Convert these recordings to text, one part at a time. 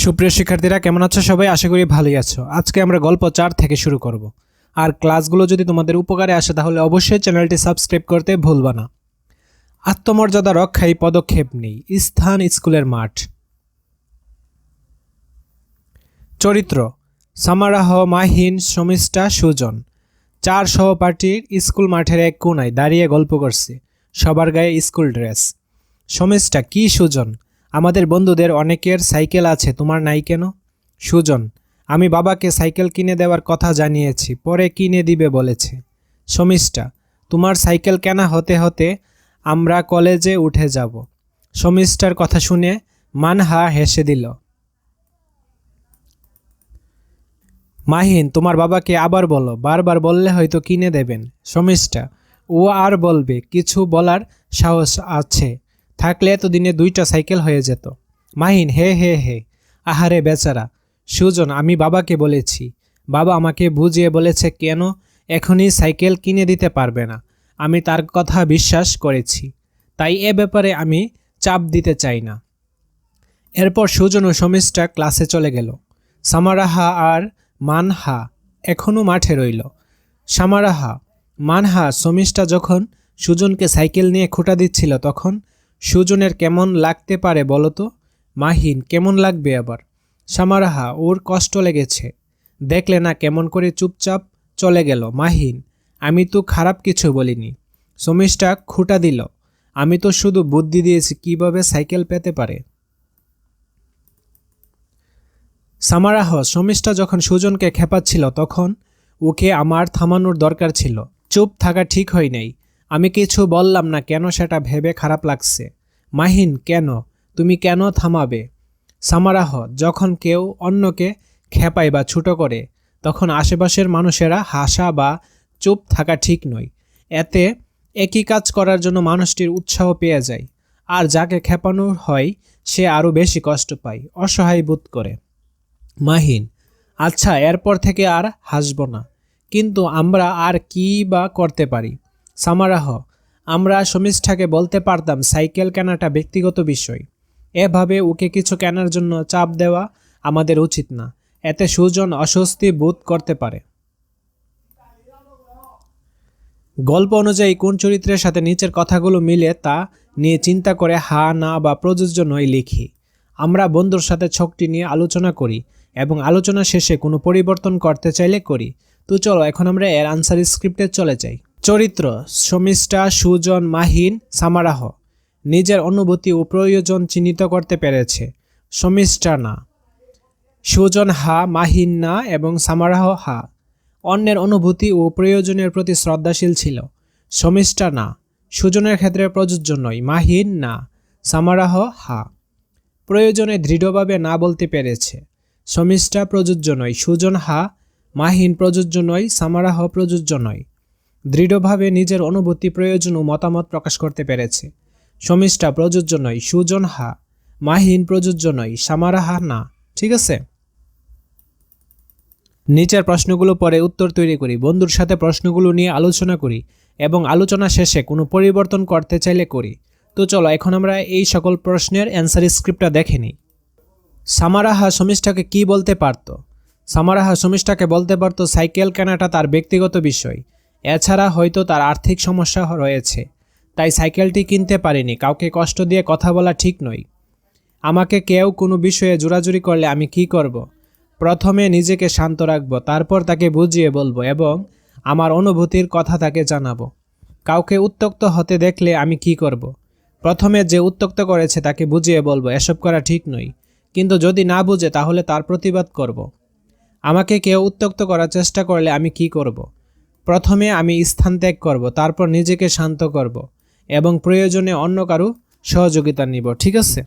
সুপ্রিয় শিক্ষার্থীরা কেমন আছো সবাই? আশা করি ভালোই আছো। আজকে আমরা গল্প 4 থেকে শুরু করব। আর ক্লাসগুলো যদি তোমাদের উপকারে আসে তাহলে অবশ্যই চ্যানেলটি সাবস্ক্রাইব করতে ভুলবা না। আত্মমর্যাদা রক্ষায় পদক্ষেপ নেই। স্থান স্কুলের মাঠ। চরিত্র: সামারাহ, মাহিন, শমিষ্ঠা, সুজন। 4 সহপাঠীর স্কুল মাঠের এক কোণায় দাঁড়িয়ে গল্প করছে। সবার গায়ে স্কুল ড্রেস। শমিষ্ঠা: কি সুজন, আমাদের বন্ধুদের অনেকের সাইকেল আছে, তোমার নাই কেন? সুজন: আমি বাবাকে সাইকেল কিনে দেওয়ার কথা জানিয়েছি, পরে কিনে দিবে বলেছে। শমিষ্ঠা: তোমার সাইকেল কেনা হতে হতে আমরা কলেজে উঠে যাব। শমিষ্ঠার কথা শুনে মানহা হেসে দিল। মাহিন: তোমার বাবাকে আবার বলো, বারবার বললে হয়তো কিনে দেবেন। শমিষ্ঠা: ও আর বলবে, কিছু বলার সাহস আছে থাকলে এতদিনে 2টা সাইকেল হয়ে যেত। মাহিন: হে হে হে, আহারে বেচারা। সুজন: আমি বাবাকে বলেছি, বাবা আমাকে বুঝিয়ে বলেছে কেন এখনই সাইকেল কিনে দিতে পারবে না। আমি তার কথা বিশ্বাস করেছি, তাই এ ব্যাপারে আমি চাপ দিতে চাই না। এরপর সুজন ও শমিষ্ঠা ক্লাসে চলে গেল। সামারাহা আর মানহা এখনও মাঠে রইল। সামারাহা: মানহা, শমিষ্ঠা যখন সুজনকে সাইকেল নিয়ে খোঁটা দিচ্ছিল তখন সুজনের কেমন লাগতে পারে বলো তো? মাহিন: কেমন লাগবে আবার? সামারাহা: ওর কষ্ট লেগেছে, দেখলে না কেমন করে চুপচাপ চলে গেল। মাহিন: আমি তো খারাপ কিছু বলিনি। শমিষ্ঠা খোঁটা দিল, আমি তো শুধু বুদ্ধি দিয়েছি কিভাবে সাইকেল পেতে পারে। সামারাহ: শমিষ্ঠা যখন সুজনকে খেপাচ্ছিল তখন ওকে আমার থামানোর দরকার ছিল। চুপ থাকা ঠিক হয় নাই। আমি কিছু বললাম না কেন সেটা ভেবে খারাপ লাগছে। মাহিন: কেন? তুমি কেন থামাবে? সামারাহ: যখন কেউ অন্যকে খেপায় বা ছোট করে তখন আশেপাশের মানুষেরা হাসা বা চুপ থাকা ঠিক নয়। এতে একই কাজ করার জন্য মানুষটির উৎসাহ পেয়ে যায়, আর যাকে খেপানো হয় সে আরও বেশি কষ্ট পায়, অসহায় বোধ করে। মাহিন: আচ্ছা, এরপর থেকে আর হাসব না, কিন্তু আমরা আর কি বা করতে পারি? সামারাহ: আমরা শমিষ্ঠাকে বলতে পারতাম সাইকেল কেনাটা ব্যক্তিগত বিষয়। এভাবে ওকে কিছু কেনার জন্য চাপ দেওয়া আমাদের উচিত না, এতে সুজন অস্বস্তি বোধ করতে পারে। গল্প অনুযায়ী কোন চরিত্রের সাথে নিচের কথাগুলো মিলে তা নিয়ে চিন্তা করে হা না বা প্রযোজ্য নয় লিখি। আমরা বন্ধুর সাথে ছকটি নিয়ে আলোচনা করি এবং আলোচনা শেষে কোনো পরিবর্তন করতে চাইলে করি। তো চলো এখন আমরা এর আনসার স্ক্রিপ্টে চলে যাই। চরিত্র: শমিষ্ঠা, সুজন, মাহিন, সামারাহ। নিজের অনুভূতি ও প্রয়োজন চিহ্নিত করতে পেরেছে। শমিষ্ঠা না, সুজন হা, মাহিন না এবং সামারাহ হা। অন্যের অনুভূতি ও প্রয়োজনের প্রতি শ্রদ্ধাশীল ছিল। শমিষ্ঠা না, সুজনের ক্ষেত্রে প্রযোজ্য নয়। মাহিন না, সামারাহ হা। প্রয়োজনে দৃঢ়ভাবে না বলতে পেরেছে। শমিষ্ঠা প্রযোজ্য নয়। সুজন হা, মাহিন প্রযোজ্য নয়, সামারাহ প্রযোজ্য নয়। দৃঢ়ভাবে নিজের অনুভূতি, প্রয়োজন ও মতামত প্রকাশ করতে পেরেছে। শমিষ্ঠা প্রযোজ্য নয়। সুজন হা, মাহিন প্রযোজ্য নয়, সামারাহা না। ঠিক আছে, নিচের প্রশ্নগুলো পরে উত্তর তৈরি করি। বন্ধুর সাথে প্রশ্নগুলো নিয়ে আলোচনা করি এবং আলোচনা শেষে কোনো পরিবর্তন করতে চাইলে করি। তো চলো এখন আমরা এই সকল প্রশ্নের অ্যান্সার স্ক্রিপ্টটা দেখে নিই। সামারাহা শমিষ্ঠাকে কি বলতে পারত? সামারাহা শমিষ্ঠাকে বলতে পারত সাইকেল কেনাটা তার ব্যক্তিগত বিষয়, এছাড়া হয়তো তার আর্থিক সমস্যা রয়েছে, তাই সাইকেলটি কিনতে পারিনি। কাউকে কষ্ট দিয়ে কথা বলা ঠিক নয়। আমাকে কেউ কোনো বিষয়ে জোরাজুরি করলে আমি কি করব? প্রথমে নিজেকে শান্ত রাখব, তারপর তাকে বুঝিয়ে বলবো এবং আমার অনুভূতির কথা তাকে জানাবো। কাউকে উত্ত্যক্ত হতে দেখলে আমি কি করব? প্রথমে যে উত্ত্যক্ত করেছে তাকে বুঝিয়ে বলবো এসব করা ঠিক নয়, কিন্তু যদি না বুঝে তাহলে তার প্রতিবাদ করব। আমাকে কেউ উত্ত্যক্ত করার চেষ্টা করলে আমি কি করব? প্রথমে আমি স্থান ত্যাগ করব, তারপর নিজেকে শান্ত করব এবং প্রয়োজনে অন্য কারো সহযোগিতা নিব। ঠিক আছে।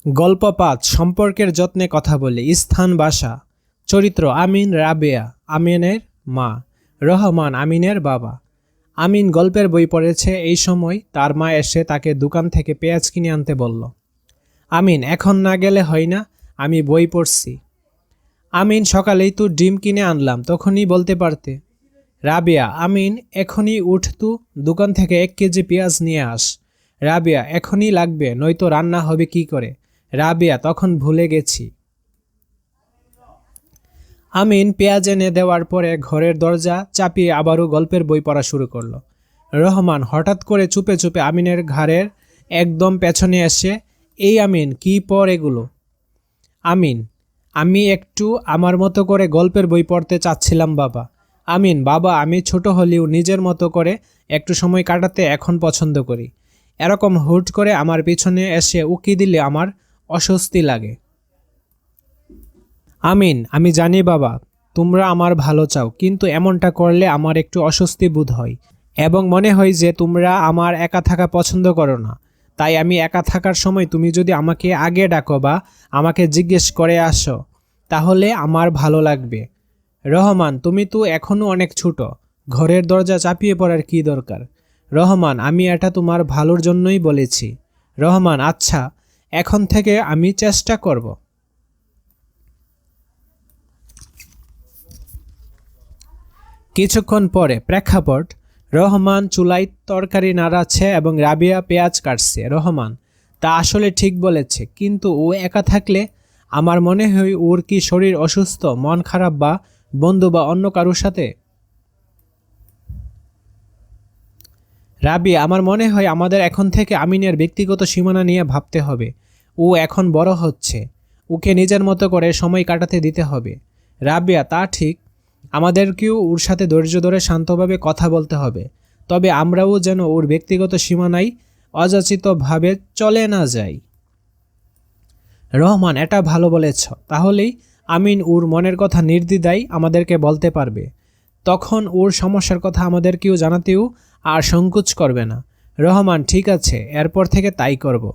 গল্প 5, সম্পর্কের যত্নে কথা বলি। স্থান, বাসা। চরিত্র: আমিন, রাবেয়া আমিনের মা, রহমান আমিনের বাবা। আমিন গল্পের বই পড়েছে, এই সময় তার মা এসে তাকে দোকান থেকে পেঁয়াজ কিনে আনতে বলল। আমিন: এখন না গেলে হয় না, আমি বই পড়ছি। আমিন: সকালেই তো ডিম কিনে আনলাম, তখনই বলতে পারতে। রাবেয়া: আমিন, এখনই উঠ তো, দোকান থেকে 1 কেজি পেঁয়াজ নিয়ে আস। রাবিয়া, এখনই লাগবে, নয়তো রান্না হবে কি করে? রাবিয়া, তখন ভুলে গেছি। আমিন পেঁয়াজ এনে দেওয়ার পরে ঘরের দরজা চাপিয়ে আবারও গল্পের বই পড়া শুরু করলো। রহমান হঠাৎ করে চুপে চুপে আমিনের ঘাড়ের একদম পেছনে এসে, এই আমিন, কি পড় এগুলো? আমিন, আমি একটু আমার মতো করে গল্পের বই পড়তে চাচ্ছিলাম বাবা। আমিন, বাবা, আমি ছোট হলেও নিজের মতো করে একটু সময় কাটাতে এখন পছন্দ করি। এরকম হুট করে আমার পিছনে এসে উকি দিলে আমার অস্বস্তি লাগে। আমিন, আমি জানি বাবা, তোমরা আমার ভালো চাও, কিন্তু এমনটা করলে আমার একটু অস্বস্তি বোধ হয় এবং মনে হয় যে তোমরা আমার একা থাকা পছন্দ করো না। তাই আমি একা থাকার সময় তুমি যদি আমাকে আগে ডাকো বা আমাকে জিজ্ঞেস করে আসো, তাহলে আমার ভালো লাগবে। রহমান, তুমি তো এখনও অনেক ছোট, ঘরের দরজা চাপিয়ে পড়ার কী দরকার? রহমান, আমি এটা তোমার ভালোর জন্যই বলেছি। রহমান, আচ্ছা, এখন থেকে আমি চেষ্টা করব। কিছুক্ষণ পরে প্রেক্ষাপট, রহমান চুলায় তরকারি নাড়াচ্ছে এবং রাবিয়া পেঁয়াজ কাটছে। রহমান, তা আসলে ঠিক বলেছে, কিন্তু ও একা থাকলে আমার মনে হয় ওর কি শরীর অসুস্থ, মন খারাপ বা বন্ধু বা অন্য কারোর সাথে? রাবিয়া, আমার মনে হয় আমাদের এখন থেকে আমিনের ব্যক্তিগত সীমানা নিয়ে ভাবতে হবে। ও এখন বড় হচ্ছে, ওকে নিজের মতো করে সময় কাটাতে দিতে হবে। রাবিয়া, তা ঠিক, আমাদেরকেও ওর সাথে ধৈর্য ধরে শান্তভাবে কথা বলতে হবে, তবে আমরাও যেন ওর ব্যক্তিগত সীমানায় অযাচিতভাবে চলে না যাই। রহমান, এটা ভালো বলেছ, তাহলেই আমিন ওর মনের কথা নির্দ্বিধায় আমাদেরকে বলতে পারবে। তখন ওর সমস্যার কথা আমাদেরকেও জানাতেও আর সংকোচ করবে না। রহমান, ঠিক আছে, এরপর থেকে তাই করব।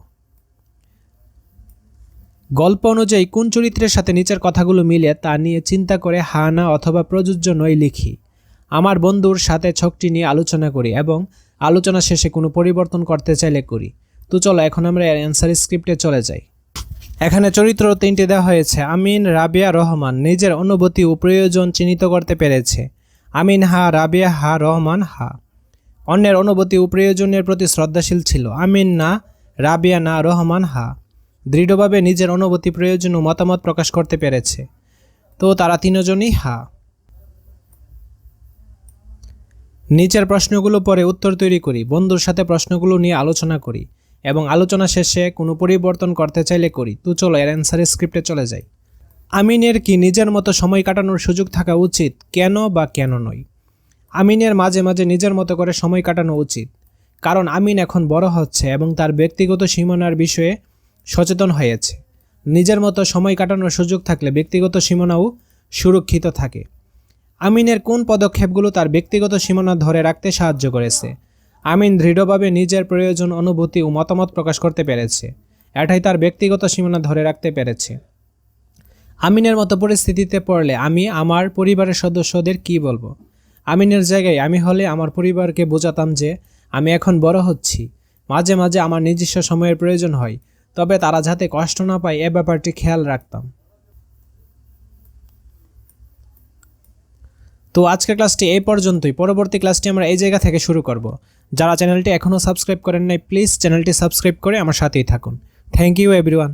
গল্প অনুযায়ী কোন চরিত্রের সাথে নিচের কথাগুলো মিলে তা নিয়ে চিন্তা করে হা না অথবা প্রযোজ্য নয় লিখি। আমার বন্ধুর সাথে ছকটি নিয়ে আলোচনা করি এবং আলোচনা শেষে কোনো পরিবর্তন করতে চাইলে করি। তো চলো এখন আমরা অ্যান্সার স্ক্রিপ্টে চলে যাই। এখানে চরিত্র 3টি দেওয়া হয়েছে। আমিন, রাবিয়া, রহমান নিজের অনুভূতি ও প্রয়োজন চিহ্নিত করতে পেরেছে। আমিন হা, রাবিয়া হা, রহমান হা। অন্যের অনুভূতি ও প্রয়োজনের প্রতি শ্রদ্ধাশীল ছিল। আমিন না, রাবিয়া না, রহমান হা। দৃঢ়ভাবে নিজের অনুভূতি, প্রয়োজন ও মতামত প্রকাশ করতে পেরেছে। তো তারা 3জনই হা। নিচের প্রশ্নগুলো পরে উত্তর তৈরি করি, বন্ধুর সাথে প্রশ্নগুলো নিয়ে আলোচনা করি এবং আলোচনা শেষে কোনো পরিবর্তন করতে চাইলে করি। তো চলো এর অ্যান্সারের স্ক্রিপ্টে চলে যাই। আমিনের কি নিজের মতো সময় কাটানোর সুযোগ থাকা উচিত? কেন বা কেন নয়? আমিনের মাঝে মাঝে নিজের মতো করে সময় কাটানো উচিত, কারণ আমিন এখন বড় হচ্ছে এবং তার ব্যক্তিগত সীমানার বিষয়ে সচেতন হয়েছে। নিজের মতো সময় কাটানোর সুযোগ থাকলে ব্যক্তিগত সীমানাও সুরক্ষিত থাকে। আমিনের কোন পদক্ষেপগুলো তার ব্যক্তিগত সীমানা ধরে রাখতে সাহায্য করেছে? আমিন দৃঢ়ভাবে নিজের প্রয়োজন, অনুভূতি ও মতামত প্রকাশ করতে পেরেছে। এটাই তার ব্যক্তিগত সীমানা ধরে রাখতে পেরেছে। আমিনের মতো পরিস্থিতিতে পড়লে আমি আমার পরিবারের সদস্যদের কি বলবো? আমিনের জায়গায় আমি হলে আমার পরিবারকে বোঝাতাম যে আমি এখন বড় হচ্ছি, মাঝে মাঝে আমার নিজস্ব সময়ের প্রয়োজন হয়, তবে তারা যাতে কষ্ট না পায় এ ব্যাপারটি খেয়াল রাখতাম। তো আজকের ক্লাসটি এই পর্যন্তই। পরবর্তী ক্লাসটি আমরা এই জায়গা থেকে শুরু করব। যারা চ্যানেলটি এখনও সাবস্ক্রাইব করেন নাই, প্লিজ চ্যানেলটি সাবস্ক্রাইব করে আমার সাথেই থাকুন। Thank you everyone.